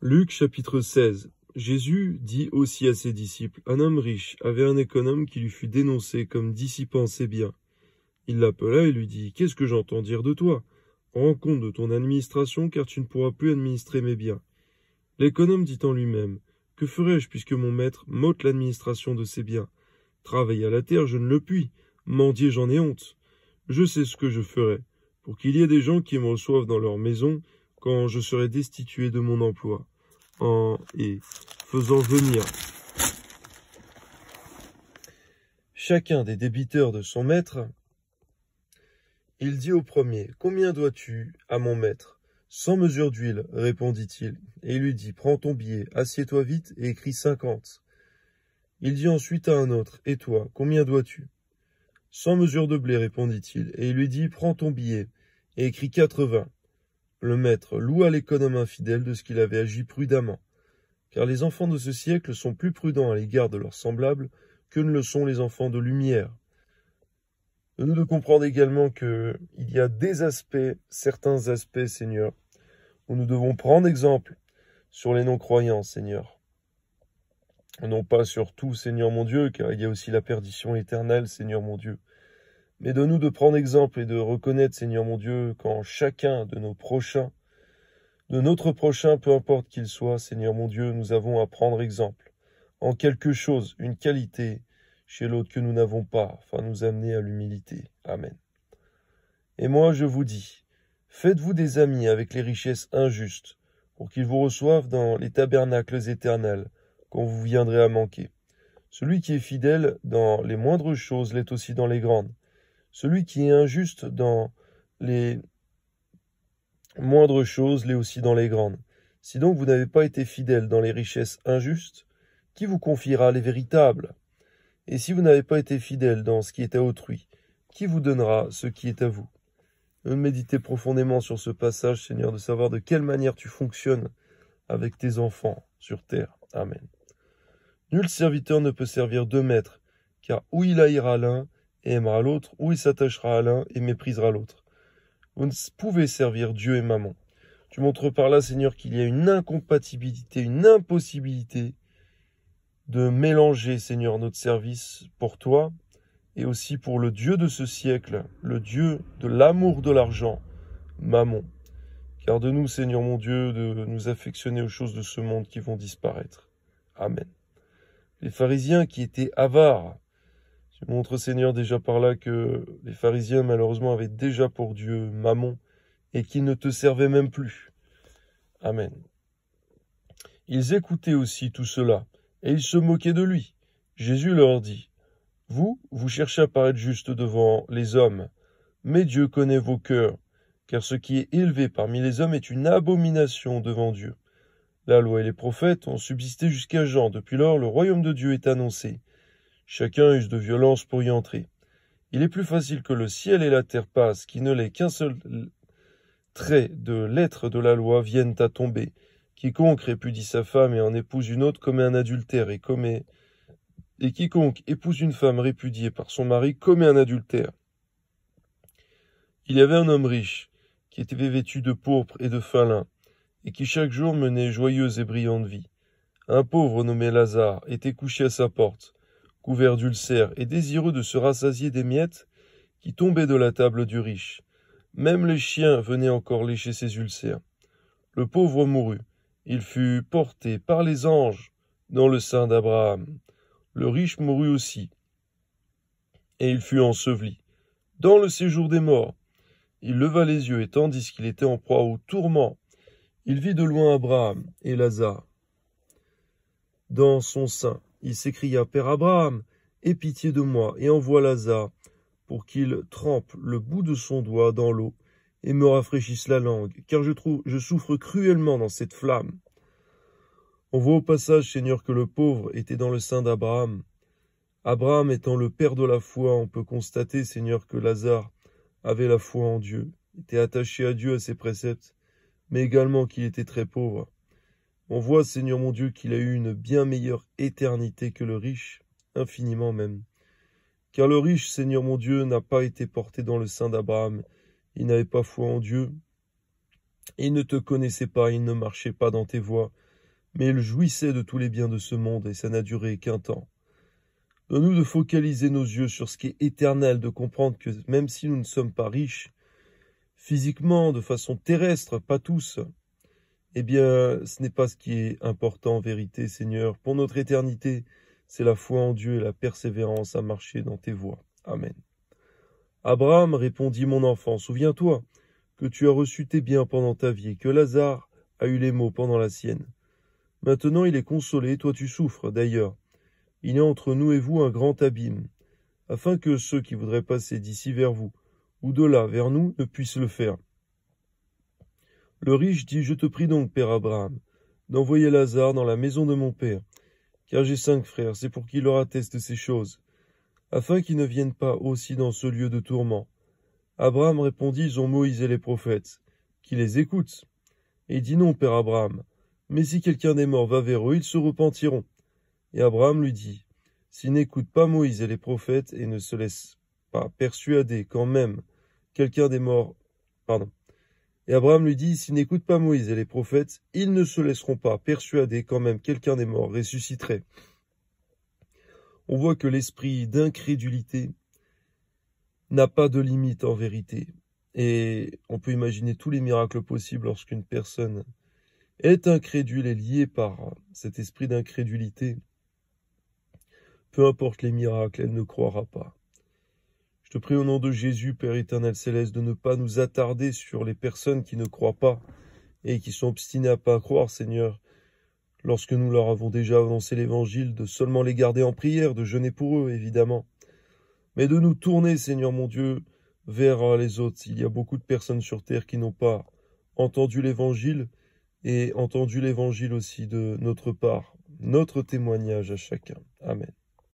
Luc chapitre 16. Jésus dit aussi à ses disciples, un homme riche avait un économe qui lui fut dénoncé comme dissipant ses biens. Il l'appela et lui dit, qu'est-ce que j'entends dire de toi? Rends compte de ton administration, car tu ne pourras plus administrer mes biens. L'économe dit en lui-même, que ferai-je puisque mon maître m'ôte l'administration de ses biens? Travailler à la terre, je ne le puis. Mendier, j'en ai honte. Je sais ce que je ferai, pour qu'il y ait des gens qui me reçoivent dans leur maison quand je serai destitué de mon emploi, et faisant venir chacun des débiteurs de son maître, il dit au premier, « Combien dois-tu à mon maître ?» « 100 mesures d'huile, répondit-il, et il lui dit, « Prends ton billet, assieds-toi vite et écris 50. » Il dit ensuite à un autre, « Et toi, combien dois-tu » ? 100 mesures de blé, répondit-il, et il lui dit, « Prends ton billet et écris 80. » Le maître loua l'économe infidèle de ce qu'il avait agi prudemment, car les enfants de ce siècle sont plus prudents à l'égard de leurs semblables que ne le sont les enfants de lumière. Nous de comprendre également qu'il y a des aspects, certains aspects, Seigneur, où nous devons prendre exemple sur les non-croyants, Seigneur. Non pas sur tout, Seigneur mon Dieu, car il y a aussi la perdition éternelle, Seigneur mon Dieu. Mais donne-nous de prendre exemple et de reconnaître, Seigneur mon Dieu, quand chacun de nos prochains, de notre prochain, peu importe qu'il soit, Seigneur mon Dieu, nous avons à prendre exemple en quelque chose, une qualité chez l'autre que nous n'avons pas, afin de nous amener à l'humilité. Amen. Et moi, je vous dis, faites-vous des amis avec les richesses injustes, pour qu'ils vous reçoivent dans les tabernacles éternels, quand vous viendrez à manquer. Celui qui est fidèle dans les moindres choses l'est aussi dans les grandes. Celui qui est injuste dans les moindres choses l'est aussi dans les grandes. Si donc vous n'avez pas été fidèle dans les richesses injustes, qui vous confiera les véritables? Et si vous n'avez pas été fidèle dans ce qui est à autrui, qui vous donnera ce qui est à vous? Méditez profondément sur ce passage, Seigneur, de savoir de quelle manière tu fonctionnes avec tes enfants sur terre. Amen. Nul serviteur ne peut servir deux maîtres, car ou il haïra l'un et aimera l'autre, ou il s'attachera à l'un et méprisera l'autre. Vous ne pouvez servir Dieu et Mammon. Tu montres par là, Seigneur, qu'il y a une incompatibilité, une impossibilité de mélanger, Seigneur, notre service pour toi et aussi pour le Dieu de ce siècle, le Dieu de l'amour de l'argent, Mammon. Garde-nous, Seigneur mon Dieu, de nous affectionner aux choses de ce monde qui vont disparaître. Amen. Les pharisiens qui étaient avares, tu montres, Seigneur, déjà par là que les pharisiens, malheureusement, avaient déjà pour Dieu Mammon et qu'ils ne te servaient même plus. Amen. Ils écoutaient aussi tout cela et ils se moquaient de lui. Jésus leur dit, « Vous cherchez à paraître juste devant les hommes, mais Dieu connaît vos cœurs, car ce qui est élevé parmi les hommes est une abomination devant Dieu. La loi et les prophètes ont subsisté jusqu'à Jean. Depuis lors, le royaume de Dieu est annoncé. Chacun use de violence pour y entrer. Il est plus facile que le ciel et la terre passent, qu'il ne l'est qu'un seul trait de lettre de la loi vienne à tomber. Quiconque répudie sa femme et en épouse une autre commet un adultère, et quiconque épouse une femme répudiée par son mari commet un adultère. Il y avait un homme riche, qui était vêtu de pourpre et de fin lin, et qui chaque jour menait joyeuse et brillante vie. Un pauvre nommé Lazare était couché à sa porte, couvert d'ulcères et désireux de se rassasier des miettes qui tombaient de la table du riche. Même les chiens venaient encore lécher ses ulcères. Le pauvre mourut. Il fut porté par les anges dans le sein d'Abraham. Le riche mourut aussi, et il fut enseveli. Dans le séjour des morts, il leva les yeux, et tandis qu'il était en proie au tourment, il vit de loin Abraham et Lazare. Dans son sein, il s'écria, « Père Abraham, aie pitié de moi, et envoie Lazare, pour qu'il trempe le bout de son doigt dans l'eau, et me rafraîchisse la langue, car je souffre cruellement dans cette flamme. » On voit au passage, Seigneur, que le pauvre était dans le sein d'Abraham. Abraham étant le père de la foi, on peut constater, Seigneur, que Lazare avait la foi en Dieu, était attaché à Dieu, à ses préceptes, mais également qu'il était très pauvre. On voit, Seigneur mon Dieu, qu'il a eu une bien meilleure éternité que le riche, infiniment même. Car le riche, Seigneur mon Dieu, n'a pas été porté dans le sein d'Abraham. Il n'avait pas foi en Dieu. Il ne te connaissait pas, il ne marchait pas dans tes voies. mais il jouissait de tous les biens de ce monde, et ça n'a duré qu'un temps. Donne-nous de focaliser nos yeux sur ce qui est éternel, de comprendre que même si nous ne sommes pas riches, physiquement, de façon terrestre, pas tous, eh bien, ce n'est pas ce qui est important en vérité, Seigneur. Pour notre éternité, c'est la foi en Dieu et la persévérance à marcher dans tes voies. Amen. Abraham répondit, mon enfant, souviens-toi que tu as reçu tes biens pendant ta vie et que Lazare a eu les maux pendant la sienne. Maintenant il est consolé, toi tu souffres. D'ailleurs, il y a entre nous et vous un grand abîme, afin que ceux qui voudraient passer d'ici vers vous ou de là vers nous ne puissent le faire. Le riche dit, je te prie donc, père Abraham, d'envoyer Lazare dans la maison de mon père, car j'ai 5 frères, c'est pour qu'il leur atteste ces choses, afin qu'ils ne viennent pas aussi dans ce lieu de tourment. Abraham répondit, ils ont Moïse et les prophètes, qui les écoutent. Et il dit, non, père Abraham, mais si quelqu'un des morts va vers eux, ils se repentiront. Et Abraham lui dit, s'ils n'écoutent pas Moïse et les prophètes et ne se laissent pas persuader quand même quelqu'un des morts, Et Abraham lui dit, s'ils n'écoutent pas Moïse et les prophètes, ils ne se laisseront pas persuader quand même quelqu'un des morts ressusciterait. On voit que l'esprit d'incrédulité n'a pas de limite en vérité. Et on peut imaginer tous les miracles possibles lorsqu'une personne est incrédule et liée par cet esprit d'incrédulité. Peu importe les miracles, elle ne croira pas. Je te prie au nom de Jésus, Père éternel céleste, de ne pas nous attarder sur les personnes qui ne croient pas et qui sont obstinées à pas croire, Seigneur, lorsque nous leur avons déjà annoncé l'évangile, de seulement les garder en prière, de jeûner pour eux, évidemment, mais de nous tourner, Seigneur mon Dieu, vers les autres. Il y a beaucoup de personnes sur terre qui n'ont pas entendu l'évangile et entendu l'évangile aussi de notre part, notre témoignage à chacun. Amen.